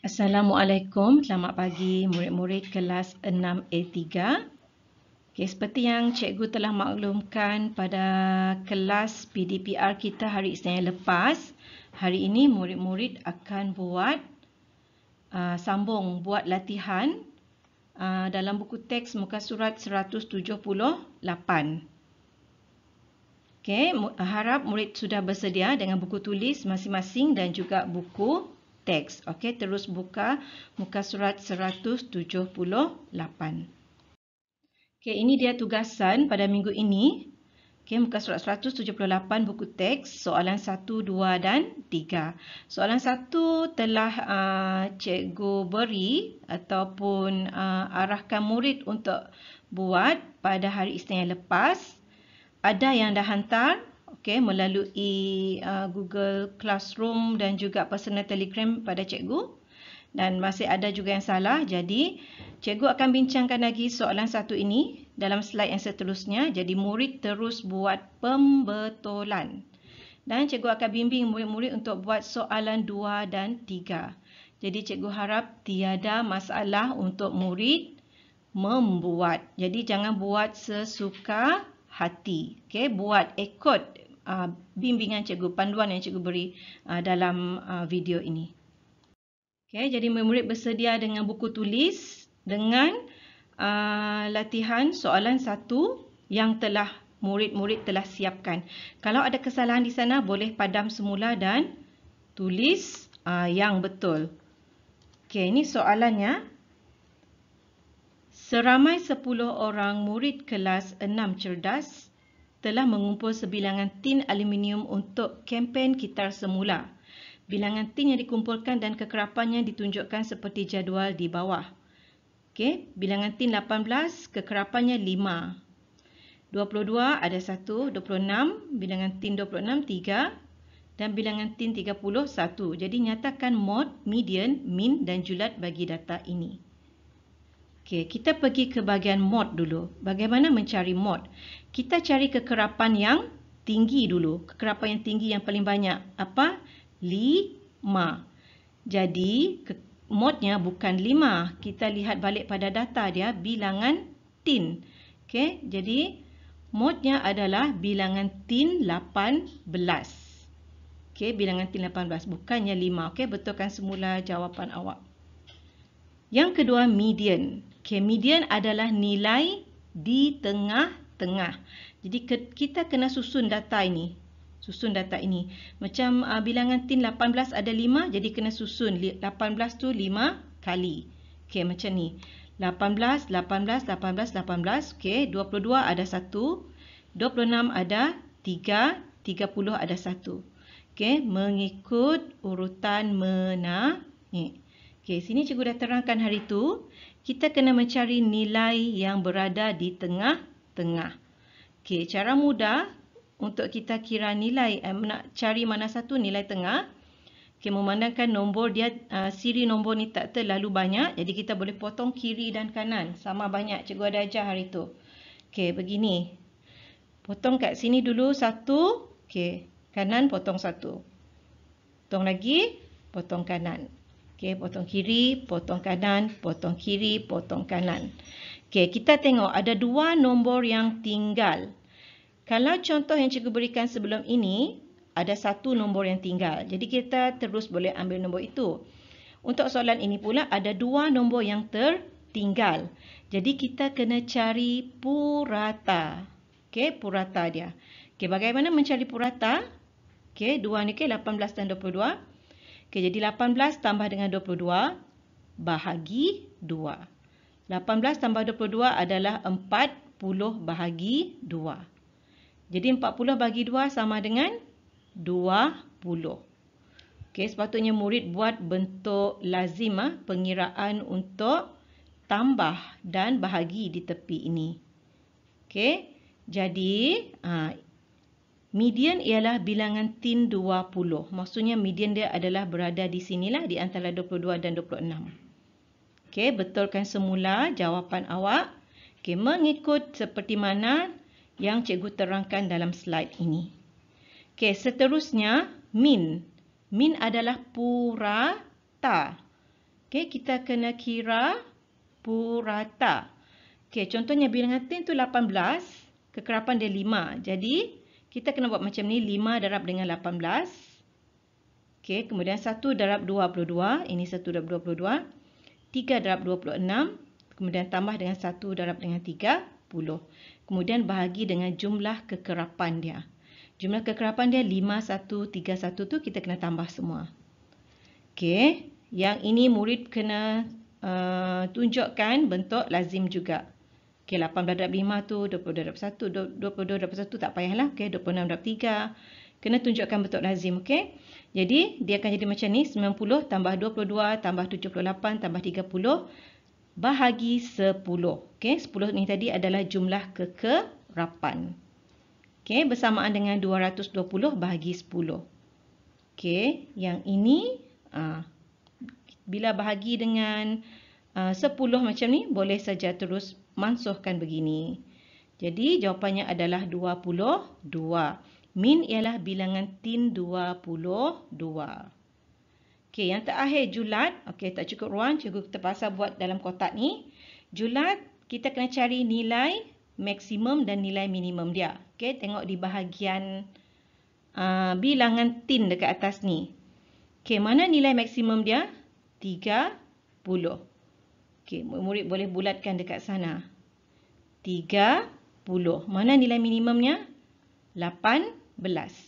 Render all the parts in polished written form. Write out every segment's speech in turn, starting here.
Assalamualaikum, selamat pagi murid-murid kelas 6A3. Okey, seperti yang cikgu telah maklumkan pada kelas PDPR kita hari Isnin yang lepas, hari ini murid-murid akan sambung buat latihan dalam buku teks muka surat 178. Okey, harap murid sudah bersedia dengan buku tulis masing-masing dan juga buku teks. Okey, terus buka muka surat 178. Okey, ini dia tugasan pada minggu ini. Okey, muka surat 178 buku teks, soalan 1, 2 dan 3. Soalan 1 telah cikgu beri ataupun arahkan murid untuk buat pada hari Isnin yang lepas. Ada yang dah hantar melalui Google Classroom dan juga personal Telegram pada cikgu. Dan masih ada juga yang salah. Jadi, cikgu akan bincangkan lagi soalan 1 ini dalam slide yang seterusnya. Jadi, murid terus buat pembetulan. Dan cikgu akan bimbing murid-murid untuk buat soalan 2 dan 3. Jadi, cikgu harap tiada masalah untuk murid membuat. Jadi, jangan buat sesuka hati. Okey, buat ikut bimbingan cikgu, panduan yang cikgu beri dalam video ini. Okey, jadi murid bersedia dengan buku tulis dengan latihan soalan 1 yang telah murid-murid telah siapkan. Kalau ada kesalahan di sana, boleh padam semula dan tulis yang betul. Okey, ini soalannya. Seramai 10 orang murid kelas 6 cerdas telah mengumpul sebilangan tin aluminium untuk kempen Kitar Semula. Bilangan tin yang dikumpulkan dan kekerapannya ditunjukkan seperti jadual di bawah. Okey, bilangan tin 18, kekerapannya 5. 22 ada 1, 26, bilangan tin 26, 3 dan bilangan tin 30, 1. Jadi nyatakan mod, median, min dan julat bagi data ini. Okey, kita pergi ke bahagian mod dulu. Bagaimana mencari mod? Kita cari kekerapan yang tinggi dulu. Kekerapan yang tinggi yang paling banyak. Apa? 5. Jadi, modnya bukan 5. Kita lihat balik pada data dia, bilangan tin. Okey, jadi modnya adalah bilangan tin 18. Okey, bilangan tin 18. Bukannya 5. Okey, betulkan semula jawapan awak. Yang kedua, median. Okay, median adalah nilai di tengah-tengah. Jadi kita kena susun data ini. Macam bilangan tin 18 ada 5, jadi kena susun 18 tu 5 kali. Okey, macam ni. 18, 18, 18, 18. Okey, 22 ada 1. 26 ada 3. 30 ada 1. Okey, mengikut urutan menaik. Okey, sini cikgu dah terangkan hari tu. Kita kena mencari nilai yang berada di tengah-tengah. Okey, cara mudah untuk kita kira nilai, nak cari mana satu nilai tengah. Okey, memandangkan nombor dia, siri nombor ni tak terlalu banyak. Jadi kita boleh potong kiri dan kanan. Sama banyak, cikgu ada ajar hari tu. Okey, begini. Potong kat sini dulu 1. Okey, kanan potong 1. Potong lagi, potong kanan. Okey, potong kiri, potong kanan, potong kiri, potong kanan. Okey, kita tengok ada 2 nombor yang tinggal. Kalau contoh yang cikgu berikan sebelum ini, ada 1 nombor yang tinggal. Jadi kita terus boleh ambil nombor itu. Untuk soalan ini pula ada 2 nombor yang tertinggal. Jadi kita kena cari purata. Okey, purata dia. Okey, bagaimana mencari purata? Okey, 2 ni 18 dan 22. Okey, jadi 18 tambah dengan 22 bahagi 2. 18 tambah 22 adalah 40 bahagi 2. Jadi 40 bahagi 2 sama dengan 20. Okey, sepatutnya murid buat bentuk lazim, pengiraan untuk tambah dan bahagi di tepi ini. Okey, jadi median ialah bilangan tin 20. Maksudnya median dia adalah berada di sinilah, di antara 22 dan 26. Okey, betulkan semula jawapan awak. Okey, mengikut seperti mana yang cikgu terangkan dalam slide ini. Okey, seterusnya min. Min adalah purata. Okey, kita kena kira purata. Okey, contohnya bilangan 10 tu 18, kekerapan dia 5. Jadi, kita kena buat macam ni, 5 darab dengan 18. Okey, kemudian 1 darab 22, ini 1 darab 22. 3 darab 26, kemudian tambah dengan 1 darab dengan 30. Kemudian bahagi dengan jumlah kekerapan dia. Jumlah kekerapan dia 5131 tu kita kena tambah semua. Okey, yang ini murid kena tunjukkan bentuk lazim juga. Okey, 18 darab 5 tu 20 darab 1, 22 darab 1 tak payahlah. Okey, 26 darab 3. Kena tunjukkan bentuk lazim, okey. Jadi, dia akan jadi macam ni, 90 tambah 22 tambah 78 tambah 30 bahagi 10. Okey, 10 ni tadi adalah jumlah kekerapan. Okey, bersamaan dengan 220 bahagi 10. Okey, yang ini bila bahagi dengan 10 macam ni, boleh saja terus mansuhkan begini. Jadi, jawapannya adalah 22. Min ialah bilangan tin 22. Okey, yang terakhir julat. Okey, tak cukup ruang. Cikgu terpaksa buat dalam kotak ni. Julat, kita kena cari nilai maksimum dan nilai minimum dia. Okey, tengok di bahagian bilangan tin dekat atas ni. Okey, mana nilai maksimum dia? 30. Okey, murid boleh bulatkan dekat sana. 30. Mana nilai minimumnya? 18.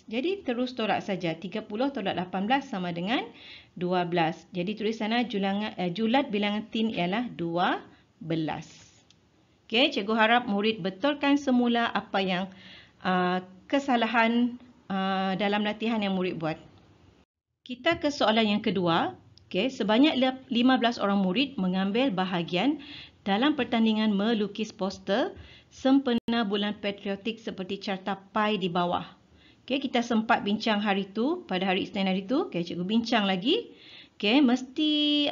Jadi terus tolak saja. 30 tolak 18 sama dengan 12. Jadi tulis sana julat bilangan tin ialah 12. Okey, cikgu harap murid betulkan semula apa yang kesalahan dalam latihan yang murid buat. Kita ke soalan yang kedua. Okey, sebanyak 15 orang murid mengambil bahagian dalam pertandingan melukis poster sempena bulan patriotik seperti carta pai di bawah. Okey, kita sempat bincang hari tu, pada hari Isnin hari tu. Okey, cikgu bincang lagi. Okey, mesti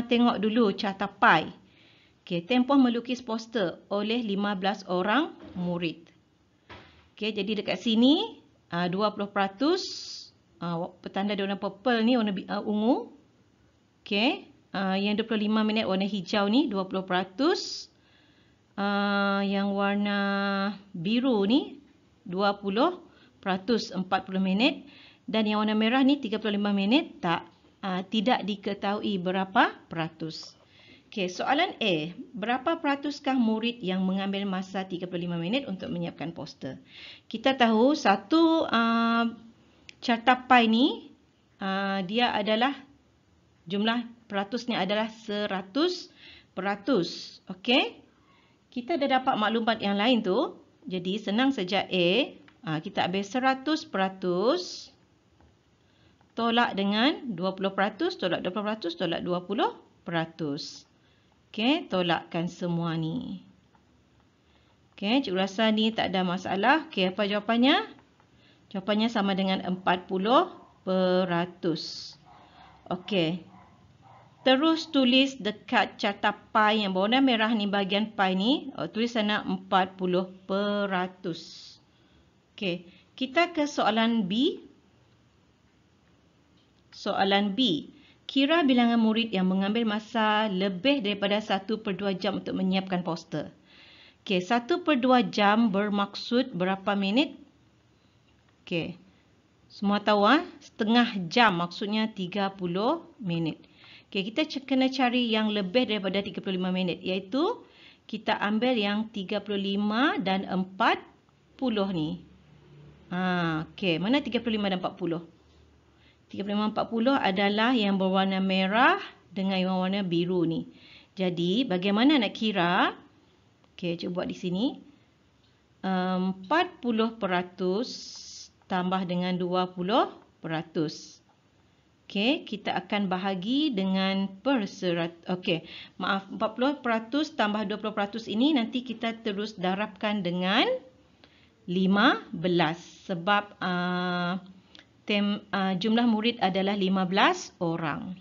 tengok dulu carta pai. Okey, tempoh melukis poster oleh 15 orang murid. Okey, jadi dekat sini 20%, petanda warna purple ni warna ungu. Okey, yang 25 minit warna hijau ni 20%. Yang warna biru ni 20%, 40 minit, dan yang warna merah ni 35 minit tidak diketahui berapa peratus. Okey, soalan A, berapa peratuskah murid yang mengambil masa 35 minit untuk menyiapkan poster? Kita tahu satu carta pai ni dia adalah jumlah peratusnya adalah 100%. Okey, kita dah dapat maklumat yang lain tu. Jadi senang saja A. Kita ambil 100% tolak dengan 20%, tolak 20%, tolak 20%. Okey, tolakkan semua ni. Okey, cikgu rasa ni tak ada masalah. Okey, apa jawapannya? Jawapannya sama dengan 40%. Okey. Terus tulis dekat carta pai yang berwarna merah ni, bahagian pai ni, tulis sana 40%. Okey, kita ke soalan B. Soalan B. Kira bilangan murid yang mengambil masa lebih daripada 1/2 jam untuk menyiapkan poster. Okey, 1/2 jam bermaksud berapa minit? Okey, semua tahu setengah jam maksudnya 30 minit. Okey, kita kena cari yang lebih daripada 35 minit, iaitu kita ambil yang 35 dan 40 ni. Okey, mana 35 dan 40? 35 dan 40 adalah yang berwarna merah dengan yang warna biru ni. Jadi, bagaimana nak kira? Okey, cuba buat di sini. 40% tambah dengan 20%. Okey, kita akan bahagi dengan per 100. Okey, maaf, 40% tambah 20% ini nanti kita terus darabkan dengan 15 sebab jumlah murid adalah 15 orang.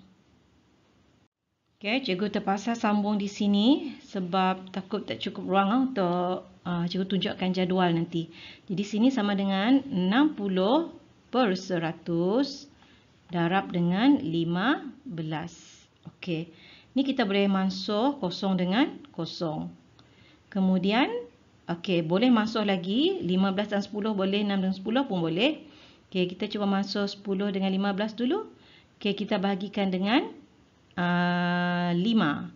Okey, cikgu terpaksa sambung di sini sebab takut tak cukup ruang untuk cikgu tunjukkan jadual nanti. Jadi sini sama dengan 60% darab dengan 15. Okey. Ni kita boleh mansuh kosong dengan kosong. Kemudian, okey, boleh mansuh lagi. 15 dan 10 boleh, 6 dan 10 pun boleh. Okey, kita cuba mansuh 10 dengan 15 dulu. Okey, kita bahagikan dengan 5.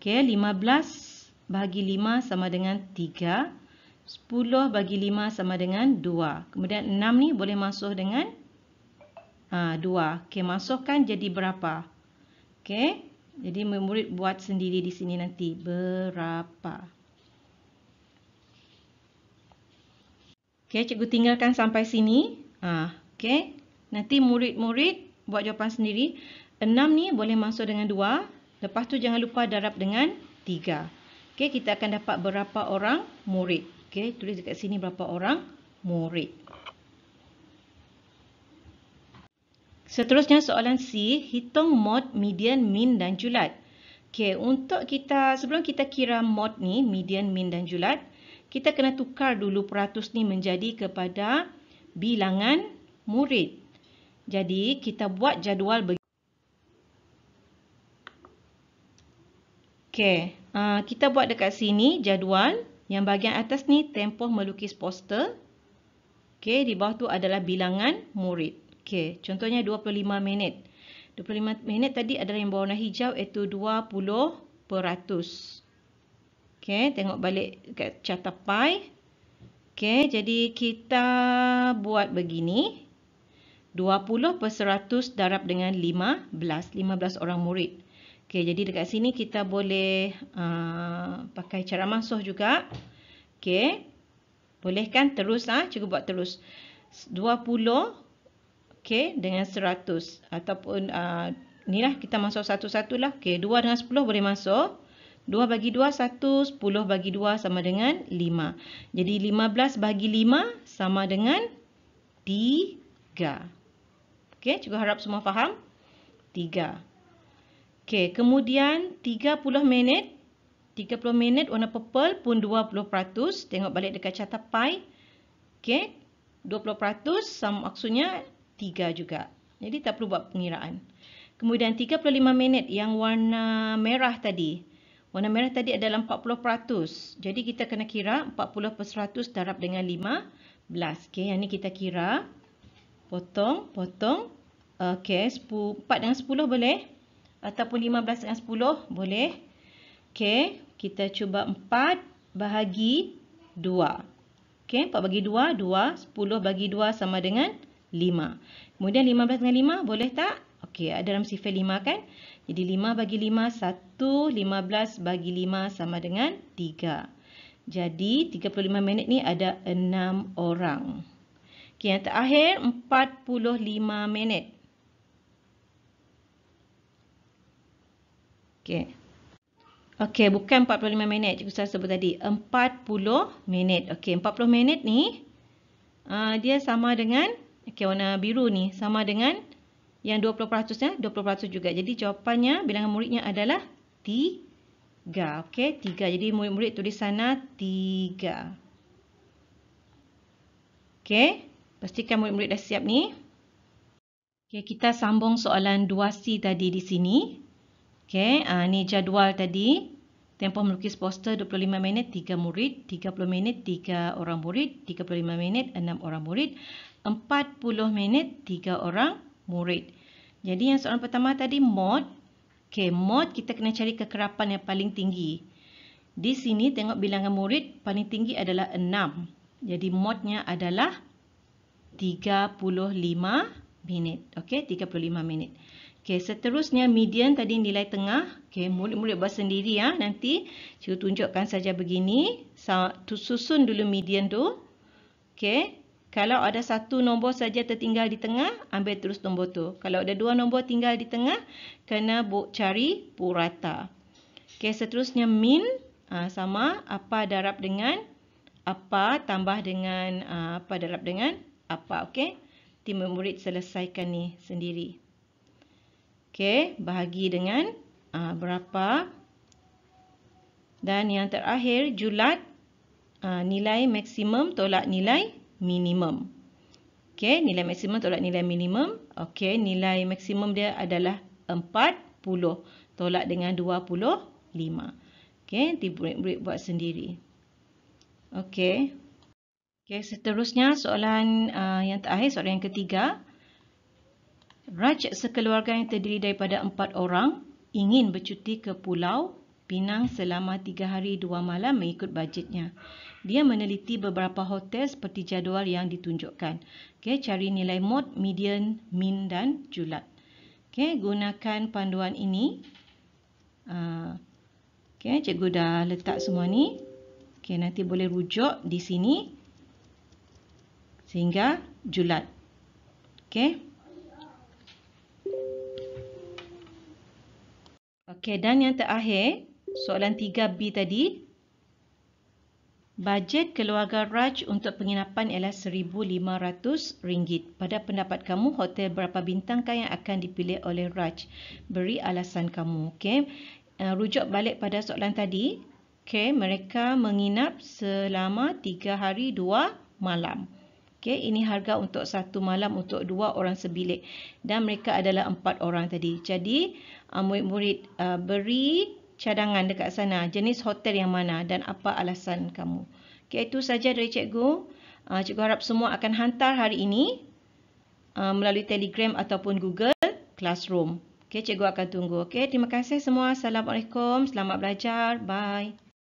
Okey, 15 bahagi 5 sama dengan 3. 10 bagi 5 sama dengan 2. Kemudian 6 ni boleh mansuh dengan 2. Okey, masukkan jadi berapa? Okey, jadi murid buat sendiri di sini nanti. Berapa? Okey, cikgu tinggalkan sampai sini. Okey, nanti murid-murid buat jawapan sendiri. 6 ni boleh masuk dengan 2. Lepas tu jangan lupa darab dengan 3. Okey, kita akan dapat berapa orang murid. Okey, tulis dekat sini berapa orang murid. Seterusnya soalan C, hitung mod, median, min dan julat. Okey, untuk kita sebelum kita kira mod ni, median, min dan julat, kita kena tukar dulu peratus ni menjadi kepada bilangan murid. Jadi, kita buat jadual begini. Okey, kita buat dekat sini jadual. Yang bahagian atas ni tempoh melukis poster. Okey, di bawah tu adalah bilangan murid. Okey, contohnya 25 minit. 25 minit tadi adalah yang berwarna hijau iaitu 20%. Okey, tengok balik kat carta pie. Okey, jadi kita buat begini. 20 per 100 darab dengan 15. 15 orang murid. Okey, jadi dekat sini kita boleh pakai cara mansuh juga. Okey, boleh kan terus? Cikgu buat terus. 20 okey, dengan 100 ataupun inilah kita masuk satu-satu lah. Okey, 2 dengan 10 boleh masuk. 2 bagi 2 1, 10 bagi 2 sama dengan 5. Jadi 15 bagi 5 sama dengan 3. Okey, cikgu harap semua faham. 3. Okey, kemudian 30 minit. 30 minit warna purple pun 20%. Tengok balik dekat carta pie. Okey, 20% sama maksudnya 3 juga. Jadi tak perlu buat pengiraan. Kemudian 35 minit yang warna merah tadi. Warna merah tadi adalah 40%. Jadi kita kena kira 40 per 100 darab dengan 15. Okey, yang ni kita kira. Potong. Okey, 4 dengan 10 boleh. Ataupun 15 dengan 10 boleh. Okey, kita cuba 4 bahagi 2. Okey, 4 bagi 2, 2. 10 bagi 2 sama dengan 5. Kemudian 15 dengan 5 boleh tak? Okey, ada dalam sifar 5 kan? Jadi 5 bagi 5 1, 15 bagi 5 sama dengan 3. Jadi 35 minit ni ada 6 orang. Okey, yang terakhir 45 minit. Okey. Okey, bukan 45 minit. Cikgu salah sebut tadi. 40 minit. Okey, 40 minit ni dia sama dengan okey, warna biru ni sama dengan yang 20% ya, 20% juga. Jadi jawapannya bilangan muridnya adalah 3. Okey, 3. Jadi murid-murid tulis sana 3. Okey, pastikan murid-murid dah siap ni. Okey, kita sambung soalan 2C tadi di sini. Okey, ni jadual tadi. Tempoh melukis poster 25 minit 3 murid, 30 minit 3 orang murid, 35 minit 6 orang murid, 40 minit 3 orang murid. Jadi yang soalan pertama tadi mod. Okey, mod kita kena cari kekerapan yang paling tinggi. Di sini tengok bilangan murid paling tinggi adalah 6. Jadi modnya adalah 35 minit. Okey, 35 minit. Okey, seterusnya median tadi nilai tengah. Okey, murid-murid buat sendiri ya. Nanti cikgu tunjukkan saja begini. Susun dulu median tu. Okey, kalau ada satu nombor saja tertinggal di tengah, ambil terus nombor tu. Kalau ada dua nombor tinggal di tengah, kena cari purata. Okey, seterusnya min sama apa darab dengan apa tambah dengan apa darab dengan apa. Okey, tim murid selesaikan ni sendiri. Okey, bahagi dengan berapa. Dan yang terakhir, julat nilai maksimum tolak nilai minimum. Okey, nilai maksimum tolak nilai minimum. Okey, nilai maksimum dia adalah 4. Tolak dengan 25. Okey, nanti murid-murid buat sendiri. Okey. Okey, seterusnya soalan yang terakhir, soalan yang ketiga. Raj sekeluarga yang terdiri daripada 4 orang ingin bercuti ke Pulau Pinang selama 3 hari 2 malam mengikut bajetnya. Dia meneliti beberapa hotel seperti jadual yang ditunjukkan. Okey, cari nilai mode, median, min dan julat. Okey, gunakan panduan ini. Okey, cikgu dah letak semua ni. Okey, nanti boleh rujuk di sini sehingga julat. Okey. Okey, dan yang terakhir, soalan 3B tadi. Bajet keluarga Raj untuk penginapan ialah RM1,500. Pada pendapat kamu, hotel berapa bintangkah yang akan dipilih oleh Raj? Beri alasan kamu. Okey. Rujuk balik pada soalan tadi. Okey, mereka menginap selama 3 hari 2 malam. Okey, ini harga untuk 1 malam untuk 2 orang sebilik dan mereka adalah 4 orang tadi. Jadi, murid-murid beri cadangan dekat sana, jenis hotel yang mana dan apa alasan kamu. Okey, itu saja dari cikgu. Cikgu harap semua akan hantar hari ini melalui Telegram ataupun Google Classroom. Okey, cikgu akan tunggu. Okey, terima kasih semua. Assalamualaikum. Selamat belajar. Bye.